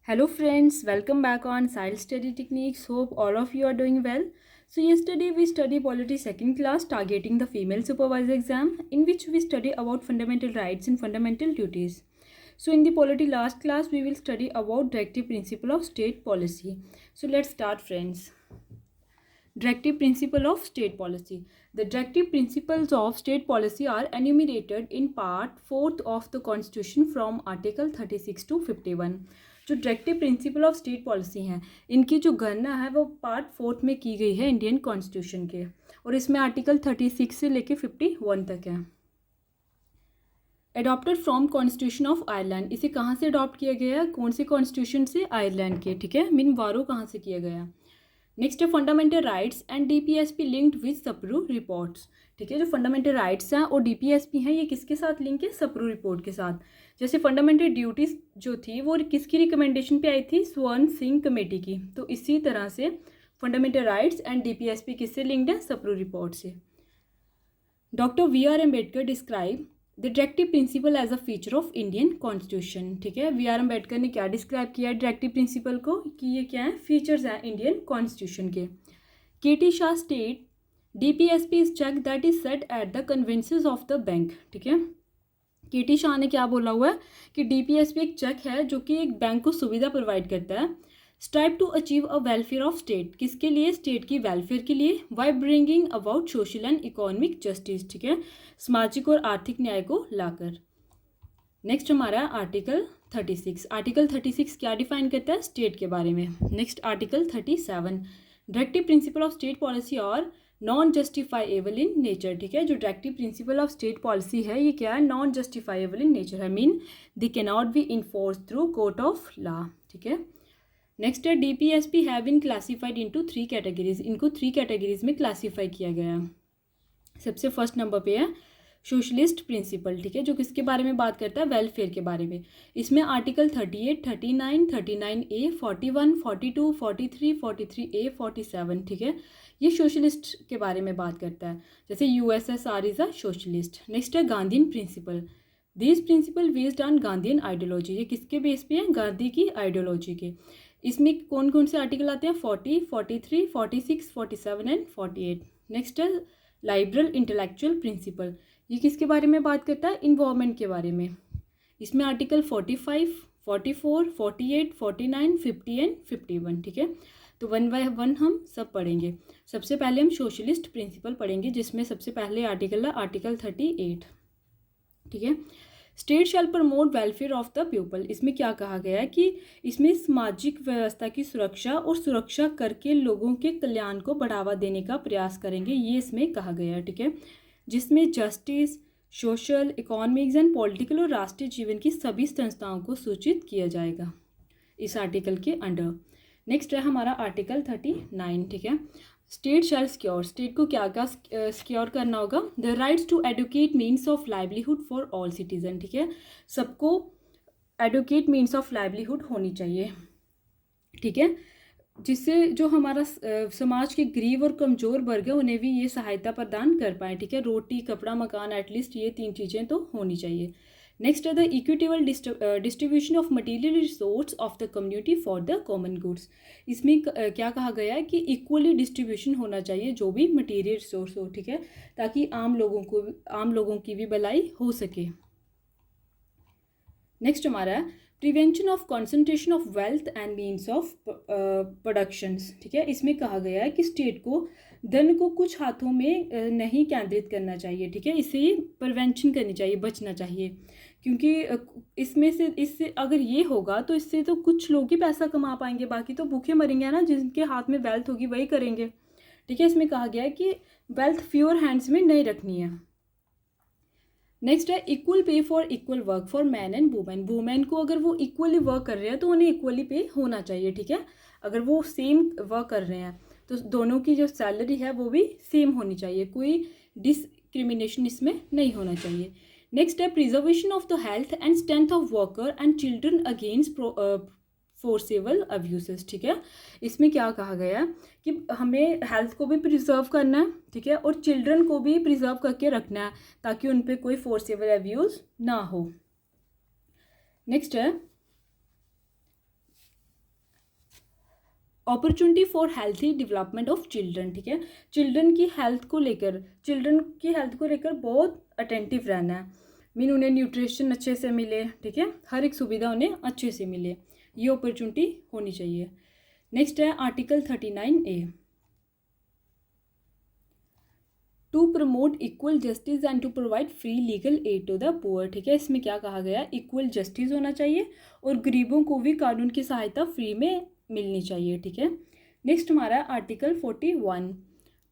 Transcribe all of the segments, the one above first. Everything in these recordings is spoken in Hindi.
Hello friends, welcome back on Science Study Techniques. Hope all of you are doing well. So yesterday we study Polity second class targeting the female supervisor exam, in which we study about fundamental rights and fundamental duties. So in the Polity last class we will study about directive principle of state policy. So let's start friends. Directive principle of state policy. The directive principles of state policy are enumerated in part 4th of the Constitution from Article 36 to 51. जो directive principle of state policy हैं इनकी जो गणना है वो पार्ट 4th में की गई है इंडियन कॉन्स्टिट्यूशन के, और इसमें आर्टिकल 36 से लेके 51 तक है. Adopted from constitution of Ireland. इसे कहाँ से अडॉप्ट किया गया है? कौन से कॉन्स्टिट्यूशन से? आयरलैंड के. ठीक है, मीन वारो कहाँ से किया गया? नेक्स्ट है fundamental rights and DPSP linked with Sapru reports. ठीक है, जो फंडामेंटल राइट्स हैं और डीपीएसपी हैं ये किसके साथ लिंक है? सप्रू रिपोर्ट के साथ. जैसे फंडामेंटल ड्यूटीज जो थी वो किसकी रिकमेंडेशन पे आई थी? स्वर्ण सिंह कमेटी की. तो इसी तरह से फंडामेंटल राइट्स एंड डीपीएसपी किससे लिंक्ड है? सप्रू रिपोर्ट से. Doctor B R Ambedkar describe the directive principle as a feature of Indian constitution. ठीक है, वी आर अम्बेडकर ने क्या डिस्क्राइब किया है डायरेक्टिव प्रिंसिपल को कि ये क्या है? फीचर्स हैं इंडियन कॉन्स्टिट्यूशन के. KT Shah state DPSP is check that is set at the conveniences of the bank. ठीक है, केटी शाह ने क्या बोला हुआ है कि डीपीएसपी एक चेक है जो कि एक बैंक को सुविधा प्रोवाइड करता है. Strive to achieve a welfare of state. किसके लिए? स्टेट की वेलफेयर के लिए. By bringing about social and economic justice. ठीक है, सामाजिक और आर्थिक न्याय को लाकर. नेक्स्ट हमारा आर्टिकल 36. आर्टिकल 36 क्या डिफाइन करता है? स्टेट के बारे में. Next article 37 directive principle of state policy और नॉन जस्टिफाइएबल इन नेचर. ठीक है, जो directive principle of state policy है ये क्या है? नॉन जस्टिफाइएबल इन नेचर है, mean they can not be enforce through court of law. ठीक है, नेक्स्ट है DPSP have been classified into 3 categories. इनको 3 कैटेगरीज में क्लासीफाई किया गया है. सबसे फर्स्ट नंबर पे है सोशलिस्ट प्रिंसिपल. ठीक है, जो किसके बारे में बात करता है? वेलफेयर के बारे में. इसमें आर्टिकल 38, 39, 39A, 41, 42, 43, 43A, 47. ठीक है, ये सोशलिस्ट के बारे में बात करता है. जैसे USSR is a socialist. Next है Gandhian principle. This principle based on Gandhian ideology. ये किसके बेस पे है? गांधी की आइडियोलॉजी के. इसमें कौन कौन से आर्टिकल आते हैं? 40, 43, 46, 47 एंड 48. नेक्स्ट है लाइबरल इंटेलेक्चुअल प्रिंसिपल. ये किसके बारे में बात करता है? इन्वायरमेंट के बारे में. इसमें आर्टिकल 45, 44, 48, 49, 50 एंड 51. ठीक है, तो 1 बाय 1 हम सब पढ़ेंगे. सबसे पहले हम सोशलिस्ट प्रिंसिपल पढ़ेंगे जिसमें सबसे पहले आर्टिकल है आर्टिकल 38. ठीक है, state shall promote welfare of the people. इसमें क्या कहा गया है कि इसमें सामाजिक व्यवस्था की सुरक्षा और सुरक्षा करके लोगों के कल्याण को बढ़ावा देने का प्रयास करेंगे, ये इसमें कहा गया है. ठीक है, जिसमें justice, social, economics and political और राष्ट्रीय जीवन की सभी संस्थाओं को सूचित किया जाएगा इस आर्टिकल के अंडर. नेक्स्ट है हमारा आर्टिकल 39. ठीक है, स्टेट शैल सिक्योर. स्टेट को क्या क्या सिक्योर करना होगा? The rights to educate means of livelihood for all citizen. ठीक है, सबको एडुकेट मीन्स ऑफ लाइवलीहुड होनी चाहिए. ठीक है, जिससे जो हमारा समाज के गरीब और कमज़ोर वर्ग है उन्हें भी ये सहायता प्रदान कर पाए. ठीक है, रोटी, कपड़ा, मकान, एटलीस्ट ये 3 चीज़ें तो होनी चाहिए. नेक्स्ट है the equitable distribution of material resource of the community for the common goods. इसमें क्या कहा गया है कि इक्वली डिस्ट्रीब्यूशन होना चाहिए जो भी मटीरियल रिसोर्स हो. ठीक है, ताकि आम लोगों की भी भलाई हो सके. नेक्स्ट हमारा है prevention of concentration of wealth and means of productions. ठीक है, इसमें कहा गया है कि स्टेट को धन को कुछ हाथों में नहीं केंद्रित करना चाहिए. ठीक है, इससे ये प्रिवेंशन करनी चाहिए, बचना चाहिए, क्योंकि इससे अगर ये होगा तो इससे तो कुछ लोग ही पैसा कमा पाएंगे, बाकी तो भूखे मरेंगे ना. जिनके हाथ में वेल्थ होगी वही करेंगे. ठीक है, इसमें कहा गया है कि वेल्थ फ्यूअर हैंड्स में नहीं रखनी है. नेक्स्ट है equal pay for equal work for man and women. Women को अगर वो इक्वली वर्क कर रहे हैं तो उन्हें इक्वली पे होना चाहिए. ठीक है, अगर वो सेम वर्क कर रहे हैं तो दोनों की जो सैलरी है वो भी सेम होनी चाहिए, कोई डिस्क्रिमिनेशन इसमें नहीं होना चाहिए. नेक्स्ट है preservation of the health and strength of worker and children against forcible abuses. ठीक है, इसमें क्या कहा गया है कि हमें हेल्थ को भी प्रिजर्व करना है. ठीक है, और चिल्ड्रन को भी प्रिजर्व करके रखना है ताकि उन पर कोई फोर्सेबल अब्यूज़ ना हो. नेक्स्ट है opportunity for healthy development of children, ठीक है। चिल्ड्रन की हेल्थ को लेकर बहुत अटेंटिव रहना है, मीन उन्हें न्यूट्रिशन अच्छे से मिले, ठीक है, हर एक सुविधा उन्हें अच्छे से मिले, ये अपॉर्चुनिटी होनी चाहिए। नेक्स्ट है article 39A, to promote equal justice and to provide free legal aid to the poor, ठीक है। इसमें क्या कहा गया, इक्वल जस्टिस होना चाहिए और गरीबों को भी कानून की सहायता फ्री में मिलनी चाहिए, ठीक है। नेक्स्ट हमारा article 41,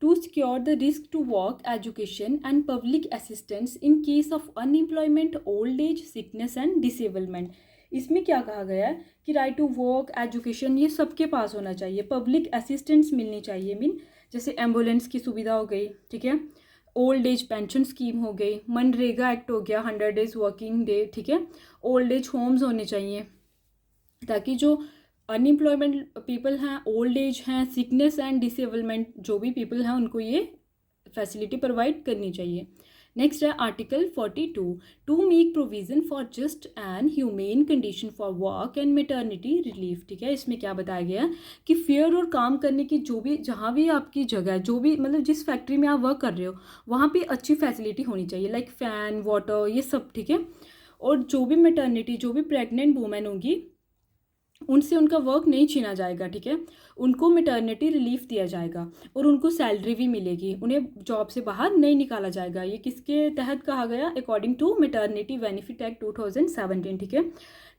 to secure the risk to work education and public assistance in case of unemployment, old age, sickness and disablement. इसमें क्या कहा गया है कि राइट टू वर्क, एजुकेशन, ये सबके पास होना चाहिए, पब्लिक असिस्टेंस मिलनी चाहिए, मीन जैसे एम्बुलेंस की सुविधा हो गई, ठीक है, ओल्ड एज पेंशन स्कीम हो गई, मनरेगा एक्ट हो गया, 100 डेज वर्किंग डे, ठीक है, ओल्ड एज होम्स होने चाहिए, ताकि जो अनएम्प्लॉयमेंट पीपल हैं, ओल्ड एज हैं, सिकनेस एंड डिसेबलमेंट जो भी पीपल हैं, उनको ये फैसिलिटी प्रोवाइड करनी चाहिए। नेक्स्ट है article 42, to make provision for just and humane condition for work and maternity relief, ठीक है। इसमें क्या बताया गया है कि फेयर और काम करने की जो भी, जहाँ भी आपकी जगह है, जो भी मतलब जिस फैक्ट्री में आप वर्क कर रहे हो, वहाँ पे अच्छी फैसिलिटी होनी चाहिए, लाइक फ़ैन, वाटर, ये सब, ठीक है। और जो भी मेटर्निटी, जो भी प्रेग्नेंट वूमेन होंगी, उनसे उनका वर्क नहीं छीना जाएगा, ठीक है, उनको मैटरनिटी रिलीफ दिया जाएगा और उनको सैलरी भी मिलेगी, उन्हें जॉब से बाहर नहीं निकाला जाएगा। ये किसके तहत कहा गया, according to maternity benefit act 2017, ठीक है।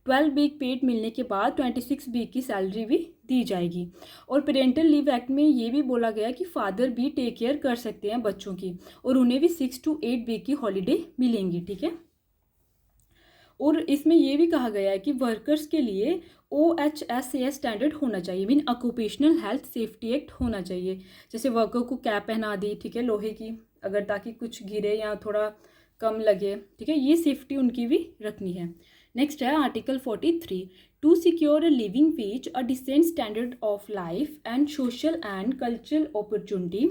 12 वीक पेड मिलने के बाद 26 वीक की सैलरी भी दी जाएगी। और पेरेंटल लीव एक्ट में ये भी बोला गया कि फादर भी टेक केयर कर सकते हैं बच्चों की, और उन्हें भी 6 to 8 वीक की हॉलीडे मिलेंगी, ठीक है। और इसमें ये भी कहा गया है कि वर्कर्स के लिए OHSAS स्टैंडर्ड होना चाहिए, mean occupational health safety act होना चाहिए। जैसे वर्कर को कैप पहना दी, ठीक है, लोहे की, अगर ताकि कुछ गिरे या थोड़ा कम लगे, ठीक है, ये सेफ्टी उनकी भी रखनी है। नेक्स्ट है article 43, to secure a living wage, a decent standard of life and social and cultural opportunity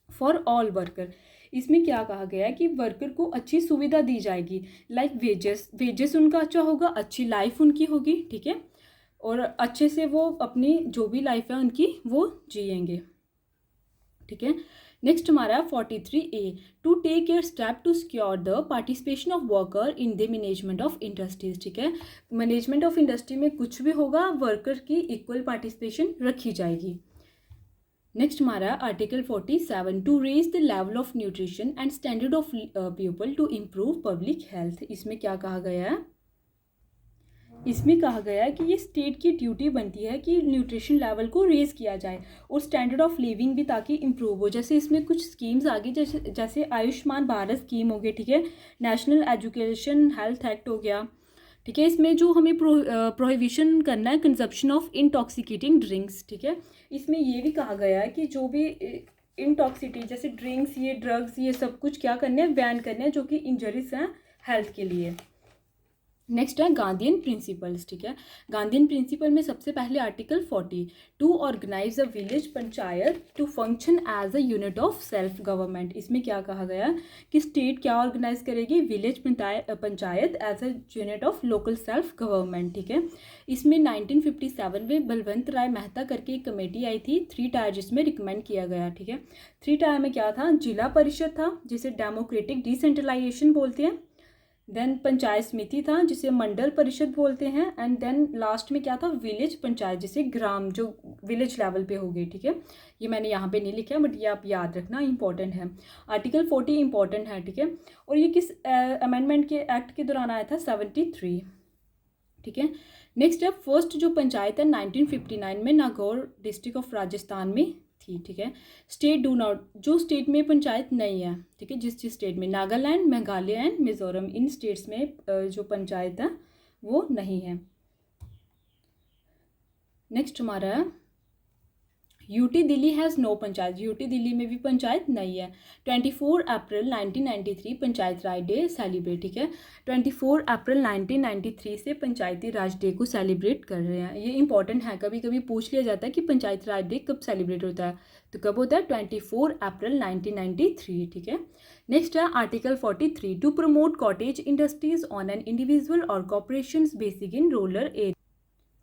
for all worker. इसमें क्या कहा गया है कि वर्कर को अच्छी सुविधा दी जाएगी, लाइक वेजेस उनका अच्छा होगा, अच्छी लाइफ उनकी होगी, ठीक है, और अच्छे से वो अपनी जो भी लाइफ है उनकी वो जिएंगे, ठीक है। नेक्स्ट हमारा 43A, to take care step to secure the participation of worker in the management of industries, ठीक है। मैनेजमेंट ऑफ इंडस्ट्री में कुछ भी होगा, वर्कर की इक्वल पार्टिसिपेशन रखी जाएगी। नेक्स्ट हमारा article 47, to raise the level of nutrition and standard of people to improve public health. इसमें क्या कहा गया है, इसमें कहा गया है कि ये स्टेट की ड्यूटी बनती है कि न्यूट्रिशन लेवल को रेज किया जाए और स्टैंडर्ड ऑफ लिविंग भी ताकि इम्प्रूव हो। जैसे इसमें कुछ स्कीम्स आ गई, जैसे आयुष्मान भारत स्कीम हो गई, ठीक है, नेशनल एजुकेशन हेल्थ एक्ट हो गया, ठीक है। इसमें जो हमें प्रोहिबिशन करना है कंजप्शन ऑफ इंटॉक्सिकेटिंग ड्रिंक्स, ठीक है। इसमें ये भी कहा गया है कि जो भी इंटॉक्सिटी जैसे ड्रिंक्स, ये ड्रग्स, ये सब कुछ क्या करने हैं, बैन करने हैं, जो कि इंजरीज हैं हेल्थ के लिए। नेक्स्ट है गांधीयन प्रिंसिपल्स, ठीक है। गांधीयन प्रिंसिपल में सबसे पहले article 40, to organize a village panchayat to function as a unit of self government. इसमें क्या कहा गया कि स्टेट क्या ऑर्गेनाइज करेगी, village panchayat as a unit of local self government, ठीक है। इसमें 1957 में बलवंत राय मेहता करके एक कमेटी आई थी, 3 टायर, जिसमें रिकमेंड किया गया, ठीक है। 3 टायर में क्या था, जिला परिषद था जिसे डेमोक्रेटिक डिसेंट्रलाइजेशन बोलते हैं, देन पंचायत समिति था जिसे मंडल परिषद बोलते हैं, एंड देन लास्ट में क्या था, विलेज पंचायत, जिसे ग्राम, जो विलेज लेवल पे हो गई, ठीक है। ये मैंने यहाँ पे नहीं लिखा है, बट ये आप याद रखना, इंपॉर्टेंट है। आर्टिकल 40 इंपॉर्टेंट है, ठीक है। और ये किस अमेंडमेंट के एक्ट के दौरान आया था, 73, ठीक है। नेक्स्ट है फर्स्ट जो पंचायत है 1959 में नागौर डिस्ट्रिक्ट ऑफ राजस्थान में थी, ठीक है। स्टेट डू नॉट, जो स्टेट में पंचायत नहीं है, ठीक है, जिस स्टेट में, नागालैंड, मेघालय एंड मिजोरम, इन स्टेट्स में जो पंचायत है वो नहीं है। नेक्स्ट हमारा UT Delhi has no panchayat, UT Delhi में भी पंचायत नहीं है। 24 April 1993 panchayat raj day celebrate, ठीक है। 24 अप्रैल 1993 से पंचायती राज डे को सेलिब्रेट कर रहे हैं। ये इंपॉर्टेंट है, कभी कभी पूछ लिया जाता है कि पंचायत राज डे कब सेलिब्रेट होता है, तो कब होता है, 24 अप्रैल 1993, ठीक है। नेक्स्ट है article 43, to promote cottage industries on an individual और corporation basic in rural area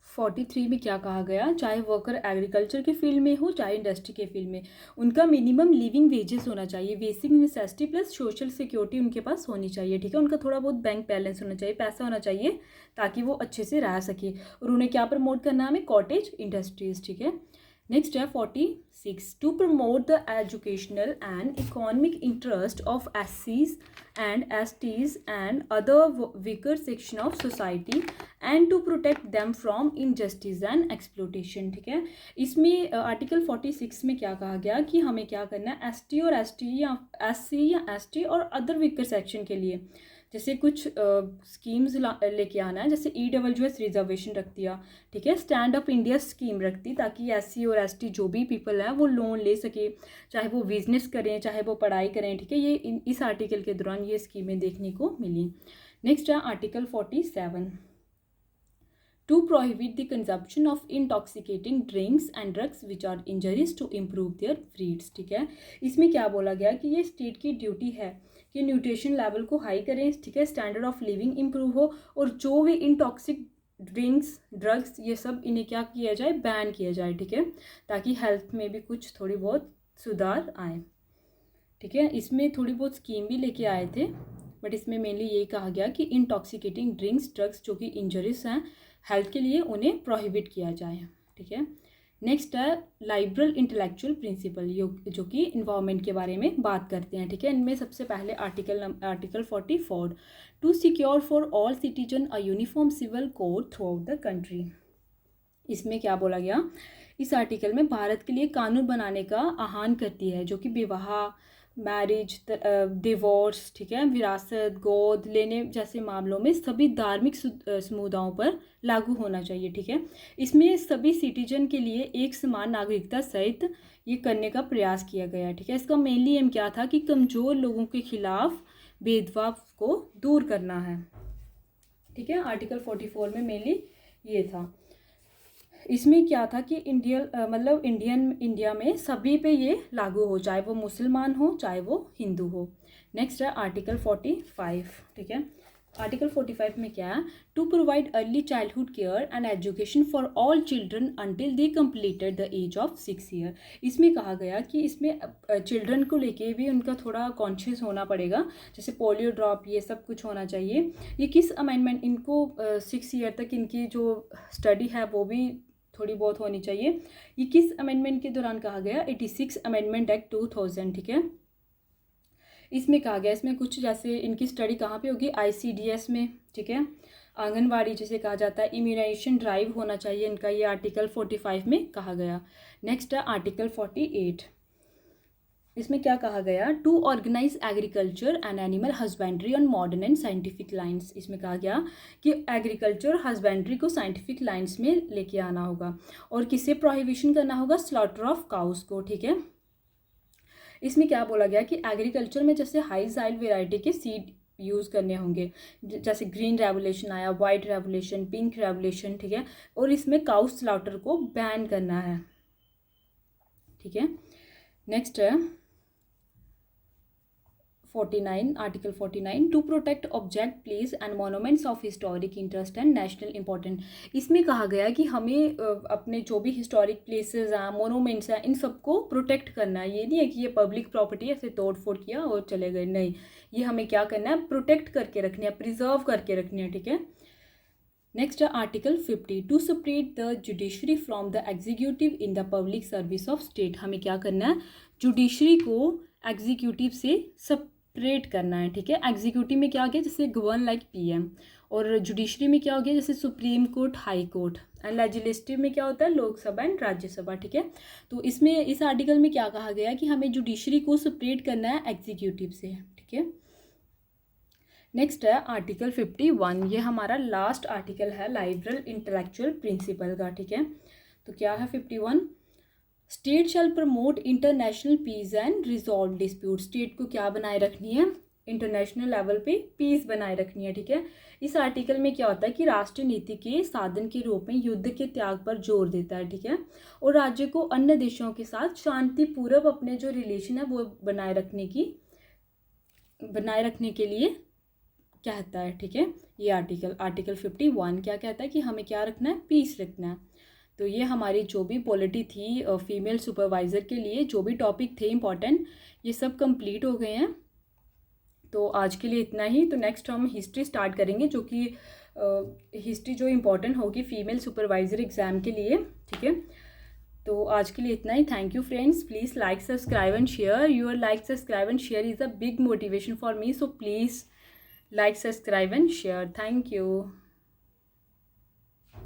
43 में क्या कहा गया, चाहे वर्कर एग्रीकल्चर के फील्ड में हो चाहे इंडस्ट्री के फील्ड में, उनका मिनिमम लिविंग वेजेस होना चाहिए, basic necessity plus social security उनके पास होनी चाहिए, ठीक है। उनका थोड़ा बहुत बैंक बैलेंस होना चाहिए, पैसा होना चाहिए ताकि वो अच्छे से रह सके। और उन्हें क्या प्रमोट करना है, हमें कॉटेज इंडस्ट्रीज, ठीक है। नेक्स्ट है 46, to promote the educational and economic interest of SCs and STs and other weaker section of society and to protect them from injustice and exploitation, ठीक है। इसमें आर्टिकल 46 में क्या कहा गया कि हमें क्या करना है, ST और ST या SC या ST और अदर वीकर सेक्शन के लिए जैसे कुछ स्कीम्स लेके आना है, जैसे EWS रिजर्वेशन रख दिया, ठीक है। स्टैंड अप इंडिया स्कीम रखती ताकि SC और ST जो भी पीपल हैं वो लोन ले सके, चाहे वो बिजनेस करें चाहे वो पढ़ाई करें, ठीक है। ये इस आर्टिकल के दौरान ये स्कीमें देखने को मिली। नेक्स्ट है article 47, to prohibit the consumption of intoxicating drinks and drugs which are injurious to improve their breeds, ठीक है। इसमें क्या बोला गया कि ये स्टेट की ड्यूटी है कि न्यूट्रिशन लेवल को हाई करें, ठीक है, स्टैंडर्ड ऑफ लिविंग इम्प्रूव हो, और जो भी इंटॉक्सिक ड्रिंक्स ड्रग्स ये सब इन्हें क्या किया जाए, बैन किया जाए, ठीक है, ताकि हेल्थ में भी कुछ थोड़ी बहुत सुधार आए, ठीक है। इसमें थोड़ी बहुत स्कीम भी लेके आए थे, बट इसमें मेनली यही कहा गया कि इंटॉक्सिकेटिंग ड्रिंक्स ड्रग्स जो कि इंजरियस हैं हेल्थ के लिए उन्हें प्रोहिबिट किया जाए, ठीक है। नेक्स्ट है लाइबरल इंटेलेक्चुअल प्रिंसिपल, जो कि इन्वायरमेंट के बारे में बात करते हैं, ठीक है। इनमें सबसे पहले article 44, to secure for all citizen a uniform civil code throughout the country. इसमें क्या बोला गया, इस आर्टिकल में भारत के लिए कानून बनाने का आह्वान करती है जो कि विवाह, मैरिज, डिवोर्स, ठीक है, विरासत, गोद लेने जैसे मामलों में सभी धार्मिक समुदायों पर लागू होना चाहिए, ठीक है। इसमें सभी सिटीजन के लिए एक समान नागरिकता सहित ये करने का प्रयास किया गया, ठीक है। इसका मेनली एम क्या था कि कमज़ोर लोगों के खिलाफ भेदभाव को दूर करना है, ठीक है। आर्टिकल 44 में मेनली ये था। इसमें क्या था कि इंडिया में सभी पे ये लागू हो, चाहे वो मुसलमान हो चाहे वो हिंदू हो। नेक्स्ट है आर्टिकल 45, ठीक है। आर्टिकल 45 में क्या है, to provide early childhood care and education for all children until they completed the age of 6 year. इसमें कहा गया कि इसमें चिल्ड्रन को लेके भी उनका थोड़ा कॉन्शियस होना पड़ेगा, जैसे पोलियो ड्रॉप ये सब कुछ होना चाहिए। ये किस अमेंडमेंट, इनको 6 ईयर तक इनकी जो स्टडी है वो भी थोड़ी बहुत होनी चाहिए। ये किस अमेंडमेंट के दौरान कहा गया, 86 अमेंडमेंट एक्ट 2000, ठीक है। इसमें कहा गया, इसमें कुछ जैसे इनकी स्टडी कहाँ पे होगी, ICDS में, ठीक है। आंगनवाड़ी जिसे कहा जाता है, इम्यूनाइजेशन ड्राइव होना चाहिए इनका, ये आर्टिकल 45 में कहा गया। नेक्स्ट है आर्टिकल 48, इसमें क्या कहा गया, to organize agriculture and animal husbandry on modern and scientific lines. इसमें कहा गया कि एग्रीकल्चर हस्बेंड्री को साइंटिफिक लाइंस में लेके आना होगा, और किसे प्रोहिबिशन करना होगा, स्लॉटर ऑफ काउस को, ठीक है। इसमें क्या बोला गया कि एग्रीकल्चर में जैसे हाई साइल वेराइटी के सीड यूज़ करने होंगे, जैसे ग्रीन रेवोल्यूशन आया, वाइट रेवोल्यूशन, पिंक रेवोल्यूशन, ठीक है, और इसमें काउ स्लॉटर को बैन करना है, ठीक है। नेक्स्ट है 49, article 49, to protect object place and monuments of historic interest and national important. इसमें कहा गया कि हमें अपने जो भी हिस्टोरिक प्लेसेस हैं, मोनूमेंट्स हैं, इन सबको प्रोटेक्ट करना है। ये नहीं है कि ये पब्लिक प्रॉपर्टी है, ऐसे तोड़ फोड़ किया और चले गए, नहीं, ये हमें क्या करना है, प्रोटेक्ट करके रखनी है, प्रिजर्व करके रखनी है, ठीक है। नेक्स्ट है article 50, to separate the judiciary from the executive in the public service of state. हमें क्या करना है, जुडिशरी को एग्जीक्यूटिव से सेपरेट करना है, ठीक है। एग्जीक्यूटिव में क्या हो गया, जैसे गवर्न लाइक PM, और जुडिशरी में क्या हो गया, जैसे supreme court, high court, and legislative में क्या होता है, लोकसभा एंड राज्यसभा, ठीक है। तो इसमें इस आर्टिकल में क्या कहा गया कि हमें जुडिशरी को सेपरेट करना है एग्जीक्यूटिव से, ठीक है। नेक्स्ट है आर्टिकल 51, ये हमारा लास्ट आर्टिकल है लाइबरल इंटेलेक्चुअल प्रिंसिपल का, ठीक है। तो क्या है 51, state shall promote international peace and resolve dispute. State को क्या बनाए रखनी है, इंटरनेशनल लेवल पे पीस बनाए रखनी है, ठीक है। इस आर्टिकल में क्या होता है कि राष्ट्रीय नीति के साधन के रूप में युद्ध के त्याग पर जोर देता है, ठीक है, और राज्य को अन्य देशों के साथ शांतिपूर्वक अपने जो रिलेशन है वो बनाए रखने के लिए कहता है, ठीक है। ये आर्टिकल 51 क्या कहता है कि हमें क्या रखना है, पीस रखना है। तो ये हमारी जो भी पॉलिटी थी फीमेल सुपरवाइज़र के लिए, जो भी टॉपिक थे इंपॉर्टेंट, ये सब कंप्लीट हो गए हैं। तो आज के लिए इतना ही। तो नेक्स्ट हम हिस्ट्री स्टार्ट करेंगे, जो कि हिस्ट्री जो इम्पोर्टेंट होगी फीमेल सुपरवाइज़र एग्ज़ाम के लिए, ठीक है। तो आज के लिए इतना ही। Thank you friends, please like, subscribe and share. Your like, subscribe and share is a big motivation for me, so please like, subscribe and share. Thank you.